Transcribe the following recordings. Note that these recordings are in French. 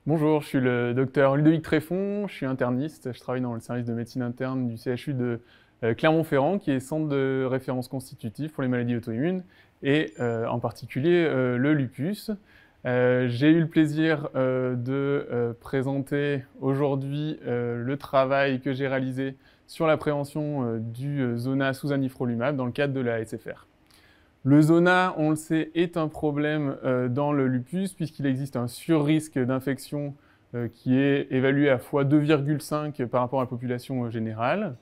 Bonjour, je suis le docteur Ludovic Tréfond, je suis interniste, je travaille dans le service de médecine interne du CHU de Clermont-Ferrand, qui est centre de référence constitutif pour les maladies auto-immunes, et en particulier le lupus. J'ai eu le plaisir de présenter aujourd'hui le travail que j'ai réalisé sur la prévention du zona sous anifrolumab dans le cadre de la SFR. Le zona, on le sait, est un problème dans le lupus puisqu'il existe un surrisque d'infection qui est évalué à fois 2,5 par rapport à la population générale.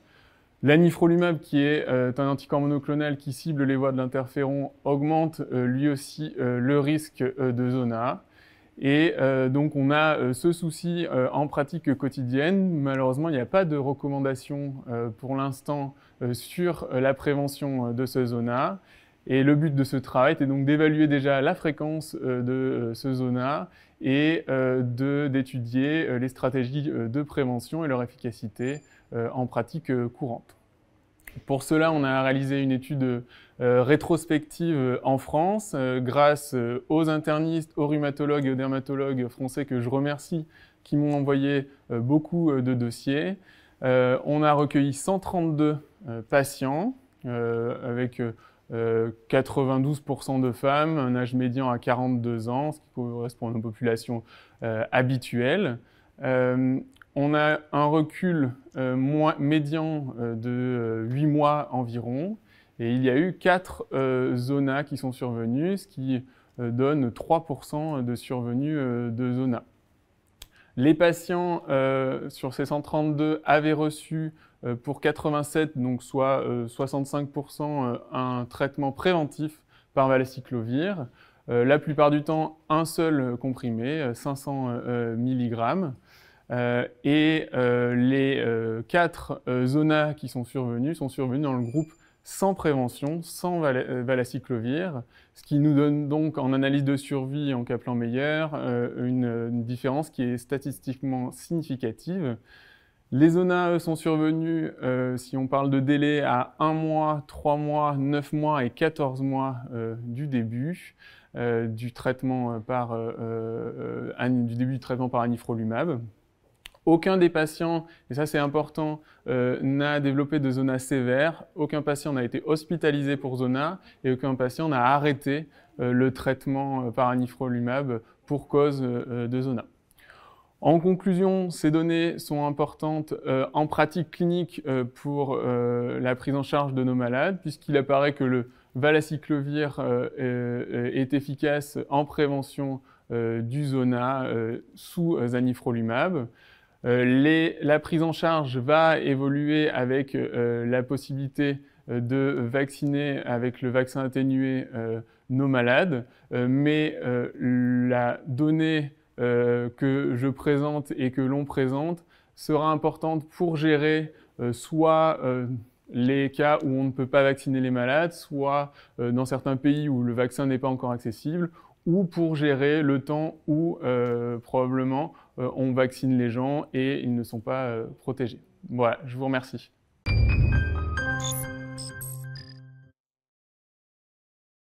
L'anifrolumab, qui est un anticorps monoclonal qui cible les voies de l'interféron, augmente lui aussi le risque de zona. Et donc on a ce souci en pratique quotidienne. Malheureusement, il n'y a pas de recommandation pour l'instant sur la prévention de ce zona. Et le but de ce travail était donc d'évaluer déjà la fréquence de ce zona et d'étudier les stratégies de prévention et leur efficacité en pratique courante. Pour cela, on a réalisé une étude rétrospective en France grâce aux internistes, aux rhumatologues et aux dermatologues français que je remercie qui m'ont envoyé beaucoup de dossiers. On a recueilli 132 patients avec 92% de femmes, un âge médian à 42 ans, ce qui correspond à une population habituelle. On a un recul médian de 8 mois environ, et il y a eu 4 zonas qui sont survenus, ce qui donne 3% de survenue de zona. Les patients sur ces 132 avaient reçu pour 87, donc soit 65%, un traitement préventif par valacyclovir. La plupart du temps, un seul comprimé, 500 mg. Les 4 zonas qui sont survenus dans le groupe sans prévention, sans valacyclovir, ce qui nous donne donc en analyse de survie en Kaplan-Meier une différence qui est statistiquement significative. Les zonas sont survenus, si on parle de délai, à 1 mois, 3 mois, 9 mois et 14 mois du début du traitement par anifrolumab. Aucun des patients, et ça c'est important, n'a développé de zona sévère, aucun patient n'a été hospitalisé pour zona et aucun patient n'a arrêté le traitement par anifrolumab pour cause de zona. En conclusion, ces données sont importantes en pratique clinique pour la prise en charge de nos malades, puisqu'il apparaît que le valacyclovir est efficace en prévention du zona sous anifrolumab. La prise en charge va évoluer avec la possibilité de vacciner avec le vaccin atténué nos malades, mais la donnée que je présente et que l'on présente sera importante pour gérer soit les cas où on ne peut pas vacciner les malades, soit dans certains pays où le vaccin n'est pas encore accessible, ou pour gérer le temps où probablement on vaccine les gens et ils ne sont pas protégés. Voilà, je vous remercie.